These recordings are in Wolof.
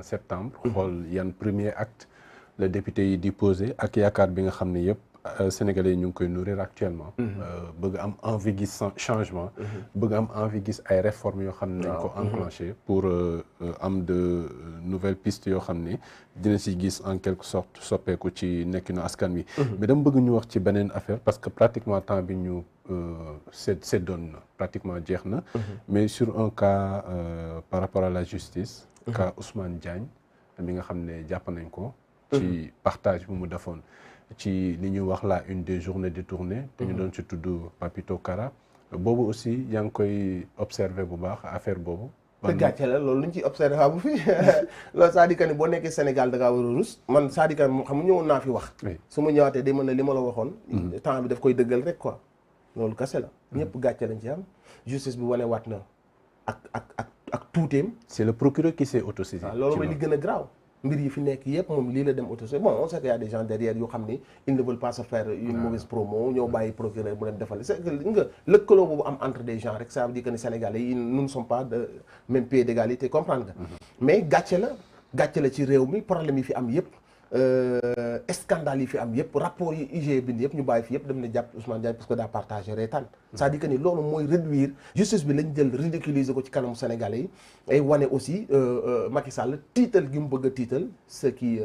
septembre. xool yan premier acte le député yi di posé ak yaakaar bi nga xam ne yëpp sénégalais yi ñu ngi koy nourrir actuellement. bëgg am envie gis changement. bëgg am envie gis ay réformes yoo xam ne nañ ko enclenché pour am de nouvelles pistes yoo xam ne dina si gis en quelque sorte soppeeku ci nekkinu askan wi. mais dama bëgg ñu wax ci beneen affaire parce que pratiquement temps bi ñu seddoon na pratiquement jeex na. mais sur un cas par rapport à la justice. cas Ousmane Diagne mi nga xam ne jàpp nañ ko. ci partage bu mu defoon. ci li ñuy wax la une des journées détournées te ñu doon ci tudd Papito Kara boobu aussi yaa ngi koy observé bu baax affaire boobu. te gàcce la loolu lu ñu ciy observé bu fi loolu c'est-à-dire que ni boo nekkee Sénégal da ngaa war a rus man c'est-à-dire que xam nga ñëwoon naa fi wax. su ma ñëwaatee day mën ne li ma la waxoon. temps bi daf koy dëggal rek quoi loolu kese la. ñëpp gàcce lañ ci am justice bi wane waat na ak tuuteem. c'est le procureur qui s'est autosaisi. waaw loolu mooy li gën a graaw. mbir yi fi nekk yëpp moom lii la dem autosaisi bon on sait qu'il y a des gens derrière yoo xam ni ils ne veulent pas se faire une mauvaise promo ñoo bàyyi procureur mu dem defal c'est que nga lëkkaloo boobu am entre des gens rek ça veut dire que ni Sénégalais yi nous ne sommes pas de même pied d'égalité comprendre nga mais gàcce la ci réew mi problème yi fi am yëpp scandale yi fi am yëpp rapport yi IGE bind yëpp ñu bàyyi fi yëpp dem na jàpp Ousmane Diagne parce que daa partagé reetaan c'est-à-dire que ni loolu mooy réduire justice bi lañ jël ridiculiser ko ci kanamu Sénégalais yi et wane aussi Macky Sall tiital gi mu bëgg a tiital ceux qui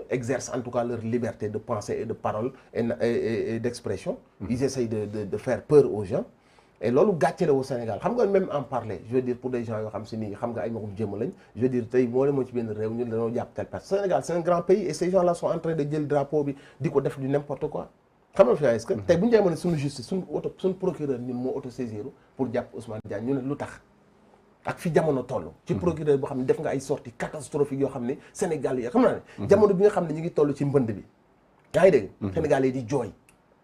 exercent en tout cas leur liberté de pensée et de parole et d'expression ils essayent de faire peur aux gens et loolu gàcce la au Sénégal xam nga même en parler je veux dire pour des gens yoo xam si nii xam nga ay magum jëmm lañ je veux dire tey moo moo ci benn réew ñu dañoo jàpp tel personne Sénégal c'est un grand pays et ces gens là sont en train de jël drapeau bi di ko def du n'importe quoi xam nga fi est-ce que tey bu ñu jaay ne suñu justice suñu procureur ñun moo autosaisir pour jàpp Ousmane Diagne ñu ne lu tax ak fi jamono toll ci procureur boo xam ne def nga ay sorties catastrophiques yoo xam ne Sénégal yi xam naa ne jamono bi nga xam ne ñu ngi toll ci mbënd bi yaa ngi dégg Sénégal yi di jooy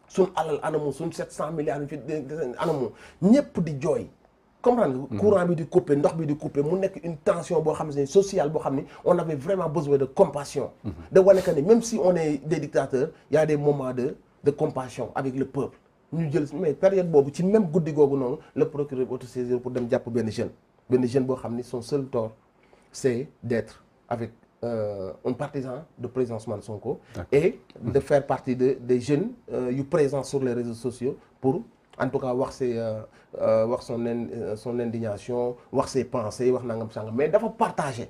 suñ alal anamu suñ 700 milliards fi anamu ñëpp di jooy comprendre nga courant bi di coupé ndox bi di coupé mu nekk une tension boo xam ne sociale boo xam ne on avait vraiment besoin de compassion de wane que ni même si on est des dictateurs il y a des moments de compassion avec le peuple ñu jël mais période boobu ci même guddi googu noonu le procureur autosaisir pour dem jàpp benn jeune boo xam ni son seul tort c'est d'être avec un partisan de président Ousmane Sonko et de faire partie des jeunes yu présents sur les réseaux sociaux pour en tout cas wax son indignation wax ses pensées wax nangam sangam mais dafa partager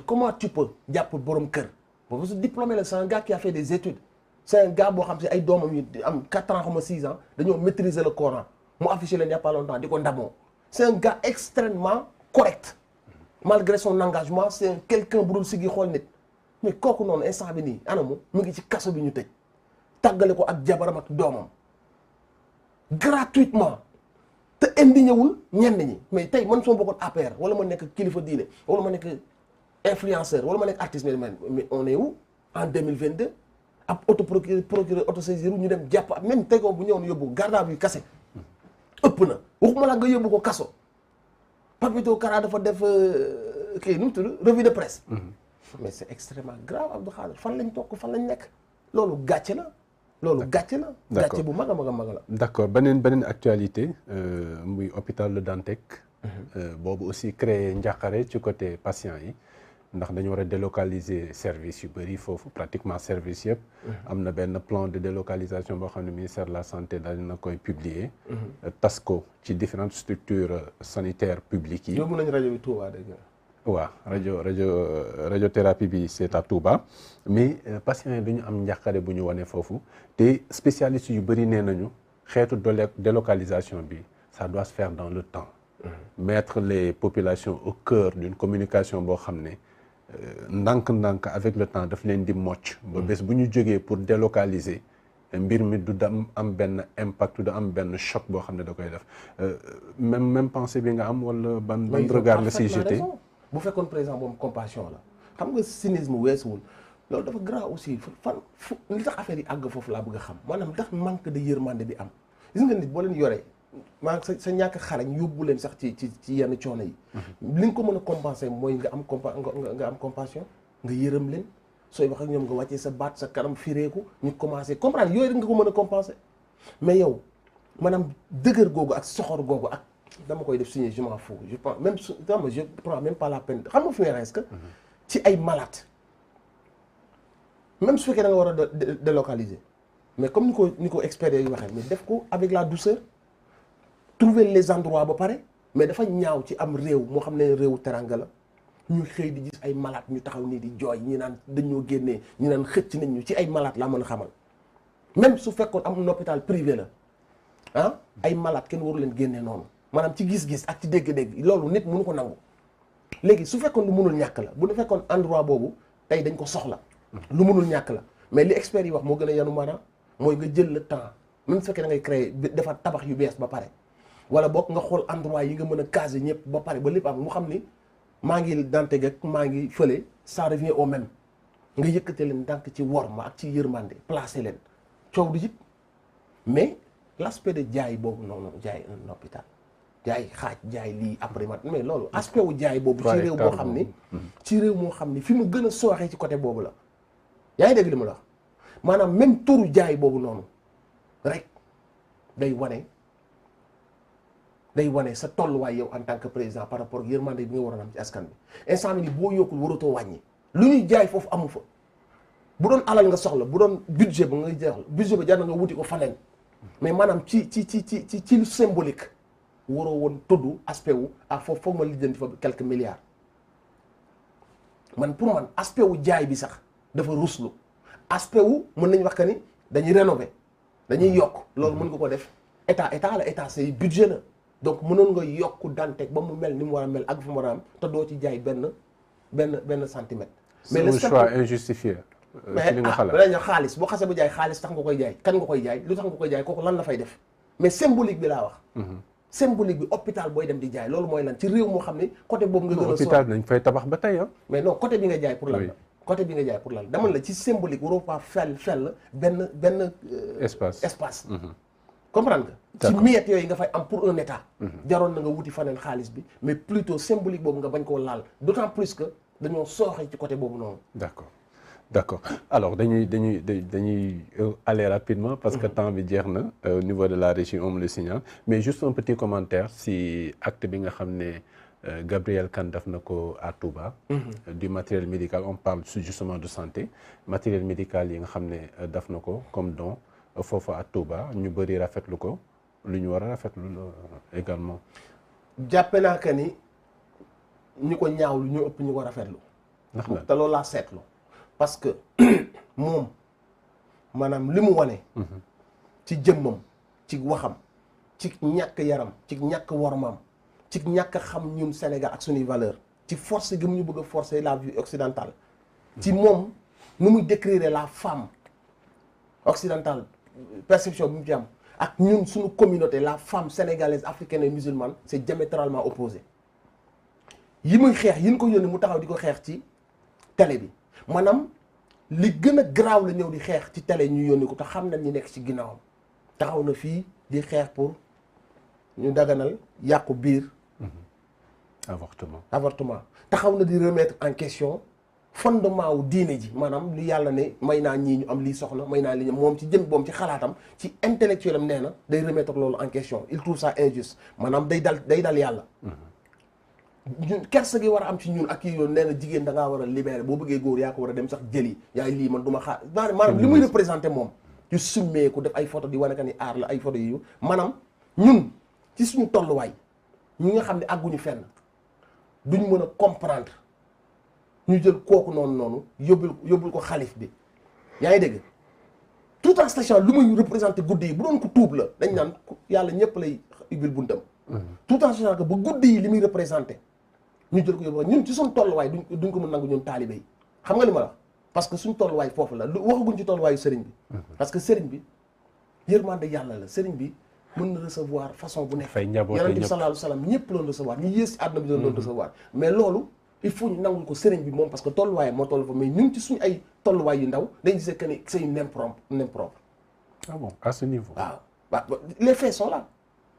comment tu peux jàpp borom kër parce que diplômé la c'est un gars qui a fait des études c'est un gars boo xam si ay doomam yu am 4 ans xam 6 ans dañoo maîtriser le Coran mu affiché leen il y a pas longtemps di ko ndamoo c'est un gars extrêmement correct malgré son engagement c'est quelqu'un bu dul sigi xool nit mais kooku noonu instant bi nii anamu mu ngi ci kaso bi ñu tëj tàggale ko ak jabaram ak doomam gratuitement te indigné wul ñenn ñi mais tey man soo bokkoon APR wala ma nekk kilifa diine wala ma nekk influenceur wala ma nekk artiste mais on est où en 2022 ab procureur autosaisir ñu dem jàpp ak même tey ko bu ñëwoon yóbbu garde à vue kase ëpp na waxuma la nga yóbbu ko kaso Papito Kara dafa def kii nu mu tudd revue de presse mais c'est extrêmement grave Abdou Khadre fan lañ toog fan lañ nekk loolu gàcce la gàcce bu mag a mag la d'accord beneen actualité muy hôpital Le Dantec boobu aussi créé njàqare ci côté patient yi ndax dañu war a délocaliser service yu bëri foofu pratiquement service yëpp am na benn plan de délocalisation boo xam ne ministère de la santé daal na koy publier tas ko ci différentes structures sanitaires publiques yi yóbbu nañ rajo bi Touba dégg waaw radiothérapie bi c'est à Touba mais patients yi dañu am njàqare bu ñu wane foofu te spécialistes yu bëri nee nañu xeetu délocalisation bi ça doit se faire dans le temps mettre les populations au cœur d'une communication boo xam ne ndànk-ndànk avec le temps daf leen di mocc ba bés bu ñu jógee pour délocaliser mbir mi du am benn impact du am benn choc boo xam ne da koy def même pensée bi nga am wala ban regard nga siy jeté bu fekkoon président moom compassion la xam nga cynisme weesuwul loolu dafa grave aussi li tax affaire yi àgg foofu laa bëgg a xam maanaam ndax manque de yërmande bi am gis nga nit boo leen yoree maanaam sa ñàkk xarañ yóbbu leen sax ci yenn coono yi li nga ko mën a compenser mooy nga am compassion nga yërëm leen sooy wax ak ñoom nga wàccee sa baat sa kanam fireeku ñu commencé comprendre yooyu rek nga ko mën a compenser mais yow maanaam dëgër googu ak soxor googu ak dama koy def signer je m'en fous je prends même je prends même pas la peine xam nga fi may est-ce que ci ay malade même su fekkee da nga war a délocaliser mais comme ni ko experts yi waxee mais def ko avec la douceur trouver les endroits ba pare mais dafa ñaaw ci am réew moo xam ne réewu teranga la ñu xëy di gis ay malade ñu taxaw nii di jooy ñi naan dañoo génnee ñi naan xëcc nañ ñu ci ay malade laa mën a xamal même su fekkoon am hôpital privé la ah ay malade kenn waru leen génnee noonu maanaam ci gis-gis ak ci dégg-dégg loolu nit mënu ko nangu léegi su fekkoon lu mënul ñàkk la bu fekkoon endroit boobu tey dañ ko soxla lu mënul ñàkk la mais li experts yi wax moo gën a yanu maanaam mooy nga jël le temps même su fekkee da ngay créer defar tabax yu bees ba pare wala boog nga xool endroit yi nga mën a caser ñëpp ba pare ba lépp am mu xam ni maa ngi Dantec ak maa ngi fële ça revient au même nga yëkkate leen ndànk ci worma ak ci yërmande placer leen coow du jib mais l'aspect de jaay boobu noonu jaay un hôpital jaay xaaj jaay lii après mais loolu aspect wu jaay boobu ci réew moo xam ni ci réew moo xam ni fi mu gën a sooxee ci côté boobu la yaa ngi dégg li ma la wax maanaam même turu jaay boobu noonu rek day wane sa tolluwaay yow en tant que président par rapport ak yërmande bi nga waroon am ci askan bi instant bi ni boo yokkul waratoo wàññi lu ñuy jaay foofu amu fa bu doon alal nga soxla bu doon budget ba nga jeexal budget ba jar na nga wuti ko faneen mais maanaam ci lu symbolique waroo woon tudd aspect wu ak foofu foog ma lijjanti fa quelques milliards man pour man aspect wu jaay bi sax dafa ruslu aspect wu mën nañu wax que ni dañuy rénover dañuy yokk loolu mën nga ko def état c'est budget la donc mënoon nga yokk Dantec ba mu mel ni mu war a mel ak fu mu war a am te doo ci jaay benn centimètre. mais le choix injustifié. ci li nga xalaat mais xaalis boo xasee ba jaay xaalis tax nga koy jaay kan nga koy jaay lu tax nga koy jaay kooku lan la fay def mais symbolique bi laa wax. symbolique bi hôpital booy dem di jaay loolu mooy lan ci réew moo xam ne côté boobu nga gën a. hôpital nañ fay tabax ba tey mais non côté bi nga jaay pour lan la. côté bi nga jaay pour lan la dama la ci symbolique waroo pas fel benn espace. comprendre nga ci miettes yooyu nga fay am pour un état jaroon na nga wuti faneen xaalis bi mais plutôt symbolique boobu nga bañ koo laal d'autant plus que dañoo sooxee ci côté boobu noonu. D'accord alors dañuy aller rapidement parce que temps bi jeex na au niveau de la régie on me le signale mais juste un petit commentaire si acte bi nga xam ne Gabriel Kane def na ko à Touba. Du matériel médical on parle justement de santé matériel médical yi nga xam ne def na ko comme don foofu à Touba ñu bëri rafetlu ko lu ñu war a rafetlu également. jàppe naa que ni ñu ko ñaaw lu ñu ëpp ñu ko rafetlu. ndax te loolu laa seetlu. parce que moom maanaam li mu wane. ci jëmmam ci waxam ci ñàkk yaram ci ñàkk wormaam ci ñàkk xam ñun Sénégal ak suñuy valeur ci force gi mu ñu bëgg a forcer la vie occidentale. ci moom nu muy décrire la femme occidentale. perception bi mu ci am ak ñun suñu communauté la femme sénégalaise africaine et musulmane c'est diamétralement opposé yi muy xeex yi ñu ko yónni mu taxaw di ko xeex ci télé bi maanaam li gën a garaaw la ñëw di xeex ci télé ñu yónni ko te xam nañ ñi nekk ci ginnaawam taxaw na fii di xeex pour ñu daganal yàqu biir avortement taxaw na di remettre en question fondement wu diine ji maanaam li yàlla ne may naa ñii ñu am lii soxna may naa li moom ci jëm boom ci xalaatam ci intellectuel am nee na day remettre loolu en question il trouve ça injuste maanaam day dal yàlla ñun kersa gi war a am ci ñun ak kii yoon nee na jigéen da ngaa war a libérer boo bëggee góor yaa ko war a dem sax jëli yaay lii man du ma xaar maanaam li muy représenté moom yu summeeku def ay photo di wane ka ni aar la ay photo yu maanaam ñun ci suñu tolluwaay ñi nga xam ne àgguñu fenn duñ mën a comprendre ñu jël kooku noonu yóbbul ko xalif bi yaa ngi dégg tout en sachant lu muy représenté guddi yi bu doon ko tuub la dañ naan yàlla ñëpp lay ubbil buntam tout en sachant que ba guddi yi li muy représenté ñu jël ko yóbbu ñun ci suñu tolluwaay duñ ko mën nangu ñun taalibe yi xam nga li ma la parce que suñu tolluwaay foofu la lu waxaguñ ci tolluwaayu sëriñ bi parce que sëriñ bi yërmande yàlla la sëriñ bi mën na recevoir façon bu nekk yonent bi sallallahu alayhi wa sallam ñëpp loon recevoir ñi yées ci àdduna bi doon recevoir mais loolu il faut ñu nangul ko sëriñ bi moom parce que tolluwaayam moo toll fa mais ñun ci suñu ay tolluwaay yu ndaw dañ gisee que ni c'est une impropre ah bon à ce niveau waaw les faits sont là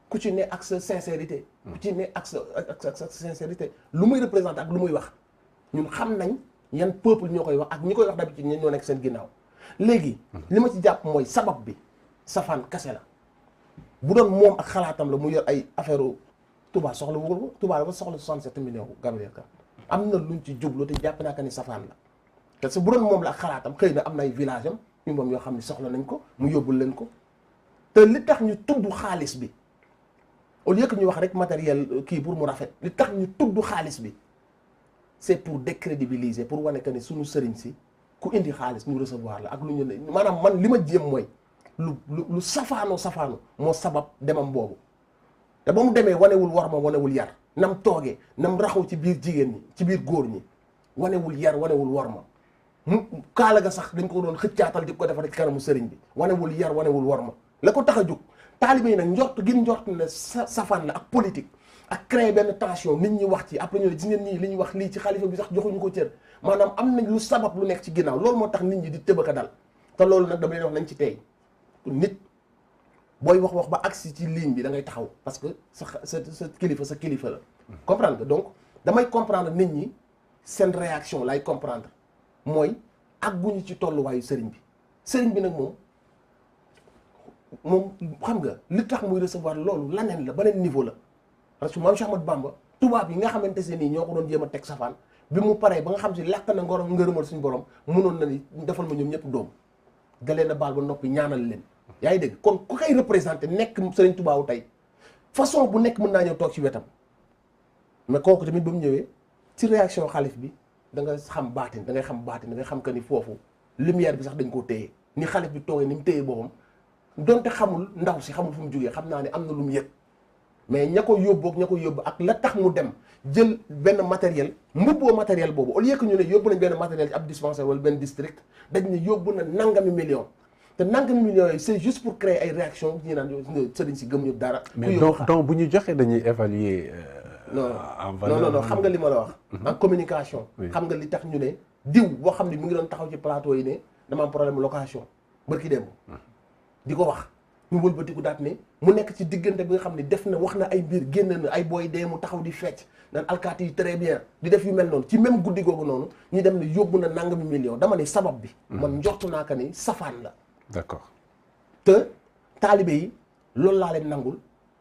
ku ci ne ak sa sincérité ku ci ne ak sa sincérité lu muy représenté ak lu muy wax ñun xam nañ yan peuple ñoo koy wax ak ñi koy wax d'habitude ñen ñoo nekk seen ginnaaw léegi li ma ci jàpp mooy sabab bi safaan kase la bu doon moom ak xalaatam la mu yor ay affaire Touba soxla wugul ko Touba dafa soxla 67 millions Gabriel Kane am na luñ ci jublu te jàpp naa que ni safaan la parce que bu doon moom la ak xalaatam xëy na am na ay village am ñu moom yoo xam ne soxla nañ ko mu yóbbul leen ko te li tax ñu tudd xaalis bi au lieu que ñu wax rek matériel kii pour mu rafet li tax ñu tudd xaalis bi c'est pour décrédibiliser pour wane que ni suñu sëriñ si ku indi xaalis ñu recevoir la ak lu ñu ne maanaam man li ma jéem mooy lu safaano moo sabab demam boobu te ba mu demee wanewul war ma wanewul yar nam toogee nam raxaw ci biir jigéen ñi ci biir góor ñi wanewul yar wanewul war ma kaala ga sax dañ ko doon xëccaatal di ko defar ci kanamu sëriñ bi wanewul yar wanewul war ma la ko tax a jóg taalibe yi nag njort ne safaan la ak politique ak créer benn tension nit ñi wax ci après ñu ne gis ngeen ñii li ñu wax lii ci xalifa bi sax joxuñu ko cër maanaam am nañ lu sabab lu nekk ci ginnaaw loolu moo tax nit ñi di tëbaka dal te loolu nag dama leen wax nañ ci tey nit booy wax ba agsi ci ligne bi da ngay taxaw parce que sa kilifa la comprendre nga donc damay comprendre nit ñi seen réaction lay comprendre mooy àgguñu ci tolluwaayu sëriñ bi nag moom xam nga li tax muy recevoir loolu laneen la beneen niveau la parce que maam Cheikh Ahmadou Bamba tubaab yi nga xamante ne nii ñoo ko doon jéem a teg safaan bi mu paree ba nga xam si làkk na ngërëmal suñu borom mënoon na ni defal ma ñoom ñëpp doom dalee na baal ba noppi ñaanal leen yaa ngi dégg kon ku koy représenté nekk Sëriñ Tuubaa wu tey façon bu nekk mën naa ñëw toog ci wetam mais kooku tamit ba mu ñëwee ci réaction xalif bi da nga xam baatin da ngay xam que ni foofu lumière bi sax dañ koo téye ni xalif bi toogee ni mu téye boppam donte xamul ndaw si xamul fu mu jógee xam naa ne am na lu mu yëg mais ña ko yóbbu ak la tax mu dem jël benn matériel mbubboo matériel boobu au lieu que ñu ne yóbbu nañ benn matériel ci ab dispensaire wala benn district dañ ne yóbbu na nangami million te nangami millions yi c'est juste pour créer ay réaction ñi naan sëriñ si gëm ñu dara. mais donc bu ñu joxee dañuy évaluer. non xam nga li ma la wax. en communication. xam nga li tax ñu ne diw boo xam ne mu ngi doon taxaw ci plateau yi ne dama am problème location barki démb di ko wax. ñu wëlbatiku daat ne mu nekk ci diggante bi nga xam ne def na wax na ay mbir génn na ay booy dee mu taxaw di fecc naan alkaati yi très bien di def yu mel noonu ci même guddi googu noonu ñu dem ne yóbbu na nangami million dama ne sabab bi man njortu naa ko ni safaan la d'accord te taalibe yi loolu laa leen nangul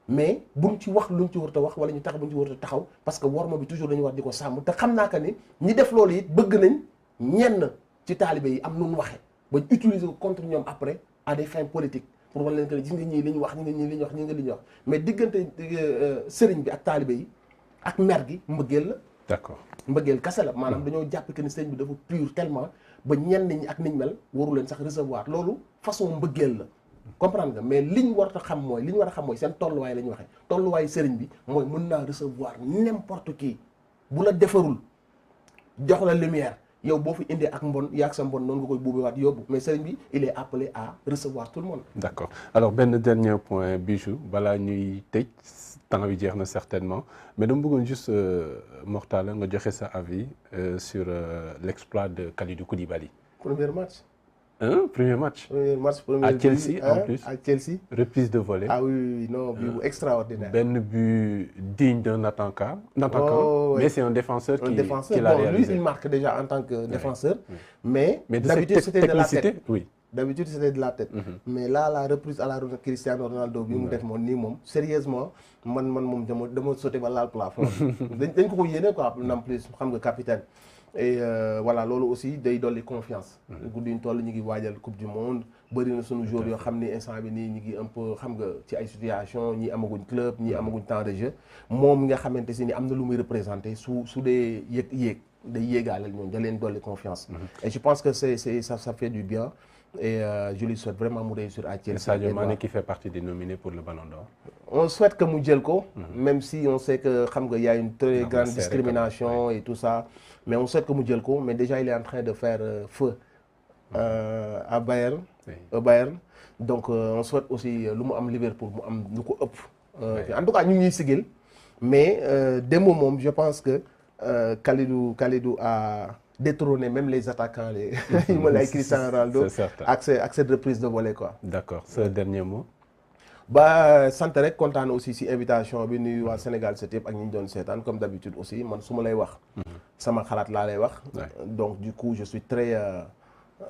mais buñ ci wax luñ ci war a wax wala ñu tax buñ ci war a taxaw parce que worma bi toujours dañu war di ko sàmm te xam naa que ni ñi def loolu it bëgg nañ ñenn ci taalibe yi am nu mu waxee ba utiliser ko contre ñoom après à des fins politiques pour wala leen que gis nga ñii li ñu wax ñi nga ñii li ñu wax ñi nga li ñu wax mais diggante sëriñ bi ak taalibe yi ak mer gi mbëggeel la. d'accord mbëggeel kese la maanaam dañoo jàpp que ni sëriñ bi dafa pur tellement ba ñenn ñi ak niñ mel waru leen sax recevoir loolu façon mbëggeel la. comprendre nga mais liñ war a xam mooy seen tolluwaay la ñu waxee tolluwaayu sëriñ bi mooy mën naa recevoir n'importe qui bu la defarul jox la lumière. yow boo fi indee ak mbon yaag sa mbon noonu nga koy buubewaat yóbbu mais sëriñ bi il est appelé à recevoir tout le monde. d'accord alors benn dernier point Bijou balaa ñuy tëj temps bi jeex na certainement mais dama bëggoon juste Mortalla nga joxe sa avis sur l'exploit de Kalidou Koulibaly. Premier match. Premier match à Chelsea en plus à Chelsea. reprise de volée. ah oui non but bu extraordinaire. benn but digne d'un attaquant. Mais c'est un défenseur qui l'a réalisé. Lui il marque déjà en tant que défenseur. mais d'habitude c'était de la tête. oui. d'habitude c'était de la tête. mais là la reprise à la Cristiano Ronaldo bi mu def moom nii moom sérieusement man moom dama sauté ba laal plafond. dañ ko yéene quoi en plus xam nga capitaine. et voilà loolu aussi day dolli confiance. guddi ñu toll ñu ngi waajal coupe du monde bëri na sunu joueurs yoo xam ni instant bi nii ñu ngi un peu xam nga ci ay situation ñii amaguñ club ñii amaguñ temps de jeu moom nga xamante si ni am na lu muy représenté su dee yéeg day yéegaaleel ñoom da leen dolli confiance. et je pense que ça fait du bien. et je lui souhaite vraiment mu réussir à Chelsea. Sadio Mané qui fait partie des nominés pour le Ballon d'Or. on souhaite que mu jël ko. même si on sait que xam nga y a une très grande discrimination et tout ça. mais on souhaite que mu jël ko mais déjà il est en train de faire feu à Bayern. au Bayern donc on souhaite aussi lu mu am Liverpool mu am lu ko ëpp. en tout cas ñu ngi ñuy sigil mais démb moom je pense que Kalidou a détrôné même les attaquants les ay Cristiano Ronaldo ak cette reprise de volée quoi. d'accord ce dernier mot. ba sant rek kontaan aussi ci invitation bi nuyu waa Sénégal set yëpp ak ñi ñu doon seetaan comme d'habitude aussi man su ma lay wax. sama xalaat laa lay wax. donc du coup je suis très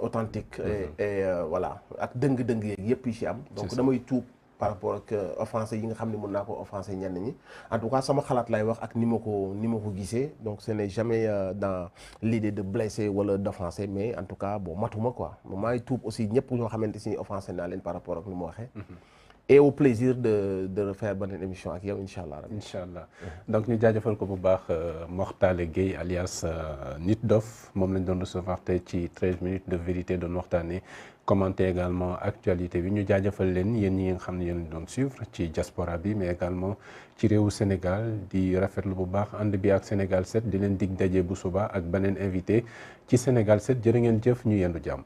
authentique et voilà ak dëng-dëng yeeg yëpp yi ci am. donc damay tuub par rapport ak offensé yi nga xam ne mën naa ko offensé ñenn ñi en tout cas sama xalaat lay wax ak ni ma ko gisee donc ce n'est jamais dans l'idée de blesser wala d'offenser mais en tout cas bon matuma quoi maa ngi tuub aussi ñëpp ñoo xamante si offensé naa leen par rapport ak ni ma waxee. Et au plaisir de refaire beneen émission ak yow incha allah. incha allah donc ñu jaajëfal ko bu baax Mor Talla Gueye alias Nit Dof moom lañ doon recevoir tey ci 13 minutes de vérité doon waxtaanee commenter également actualité bi ñu jaajëfal leen yéen ñi nga xam ne yéen doon suivre ci diaspora bi mais également ci réewu Sénégal di rafetlu bu baax ànd bi ak Sénégal 7 di leen dig daje bu suba ak beneen invité ci Sénégal 7 jërë ngeen jëf ñu yendu jàmm.